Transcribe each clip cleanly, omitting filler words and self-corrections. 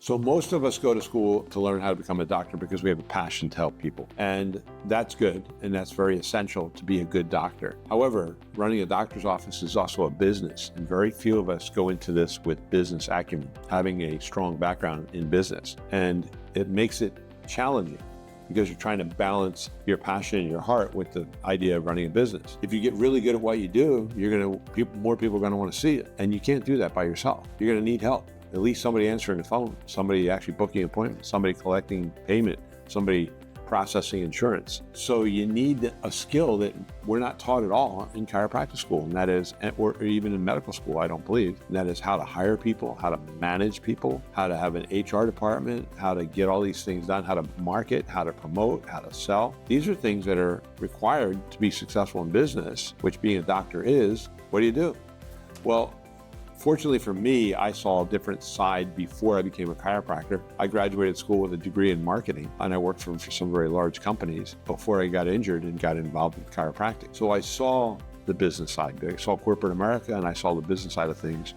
So most of us go to school to learn how to become a doctor because we have a passion to help people. And that's good, and that's very essential to be a good doctor. However, running a doctor's office is also a business, and very few of us go into this with business acumen, having a strong background in business. And it makes it challenging because you're trying to balance your passion and your heart with the idea of running a business. If you get really good at what you do, more people are gonna wanna see it. And you can't do that by yourself. You're gonna need help. At least somebody answering the phone, somebody actually booking appointments, somebody collecting payment, somebody processing insurance. So you need a skill that we're not taught at all in chiropractic school, and that is, or even in medical school, I don't believe, and that is how to hire people, how to manage people, how to have an HR department, how to get all these things done, how to market, how to promote, how to sell. These are things that are required to be successful in business, which being a doctor is. What do? Well, fortunately for me, I saw a different side before I became a chiropractor. I graduated school with a degree in marketing, and I worked for some very large companies before I got injured and got involved with chiropractic. So I saw the business side. I saw corporate America, and I saw the business side of things.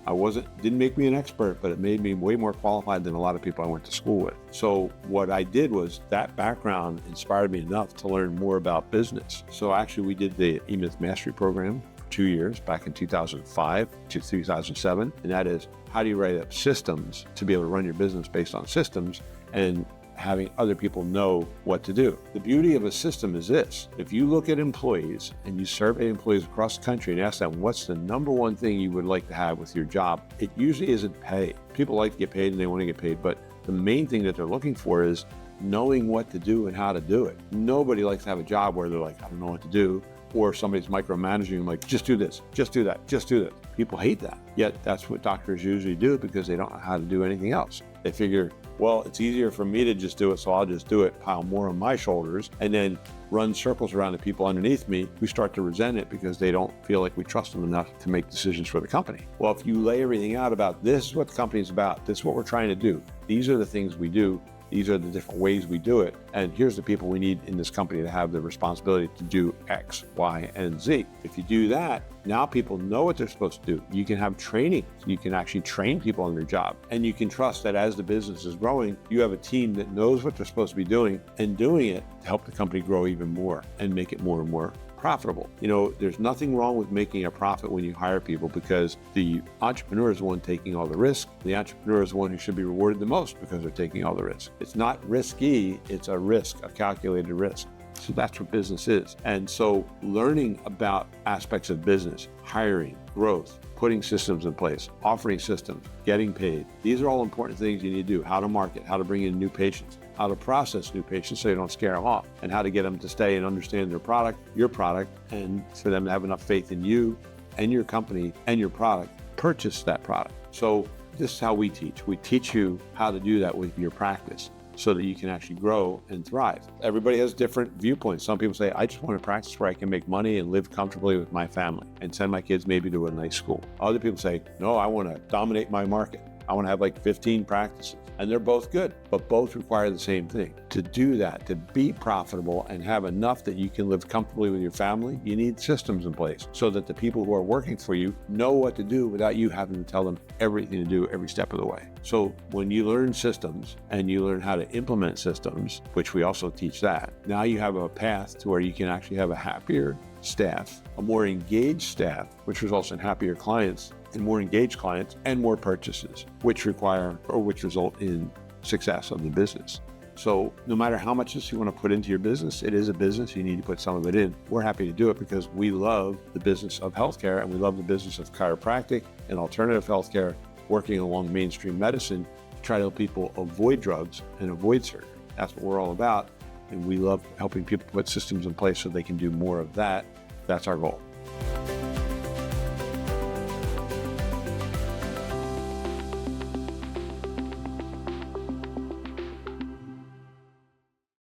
Didn't make me an expert, but it made me way more qualified than a lot of people I went to school with. So what I did was that background inspired me enough to learn more about business. So actually we did the E-Myth Mastery Program 2 years, back in 2005 to 2007. And that is, how do you write up systems to be able to run your business based on systems and having other people know what to do. The beauty of a system is this: if you look at employees and you survey employees across the country and ask them, what's the number one thing you would like to have with your job? It usually isn't pay. People like to get paid and they want to get paid, but the main thing that they're looking for is knowing what to do and how to do it. Nobody likes to have a job where they're like, I don't know what to do, or somebody's micromanaging them, like, just do this, just do that, just do that. People hate that. Yet that's what doctors usually do because they don't know how to do anything else. They figure, well, it's easier for me to just do it, so I'll just do it, pile more on my shoulders, and then run circles around the people underneath me who start to resent it because they don't feel like we trust them enough to make decisions for the company. Well, if you lay everything out about this is what the company is about, this is what we're trying to do, these are the things we do, these are the different ways we do it, and here's the people we need in this company to have the responsibility to do X, Y, and Z. If you do that, now people know what they're supposed to do. You can have training. You can actually train people on their job. And you can trust that as the business is growing, you have a team that knows what they're supposed to be doing and doing it to help the company grow even more and make it more and more profitable. You know, there's nothing wrong with making a profit when you hire people because the entrepreneur is the one taking all the risk. The entrepreneur is the one who should be rewarded the most because they're taking all the risk. It's not risky, it's a risk, a calculated risk. So that's what business is. And so learning about aspects of business, hiring, growth, putting systems in place, offering systems, getting paid. These are all important things you need to do. How to market, how to bring in new patients, how to process new patients so you don't scare them off, and how to get them to stay and understand their product, your product, and for them to have enough faith in you and your company and your product, purchase that product. So this is how we teach. We teach you how to do that with your practice so that you can actually grow and thrive. Everybody has different viewpoints. Some people say, I just want to practice where I can make money and live comfortably with my family and send my kids maybe to a nice school. Other people say, no, I want to dominate my market. I want to have like 15 practices. And they're both good, but both require the same thing. To do that, to be profitable and have enough that you can live comfortably with your family, you need systems in place so that the people who are working for you know what to do without you having to tell them everything to do every step of the way. So when you learn systems and you learn how to implement systems, which we also teach that, now you have a path to where you can actually have a happier staff, a more engaged staff, which results in happier clients and more engaged clients and more purchases, which result in success of the business. So no matter how much you want to put into your business, it is a business. You need to put some of it in. We're happy to do it because we love the business of healthcare and we love the business of chiropractic and alternative healthcare, working along mainstream medicine to try to help people avoid drugs and avoid surgery. That's what we're all about. And we love helping people put systems in place so they can do more of that. That's our goal.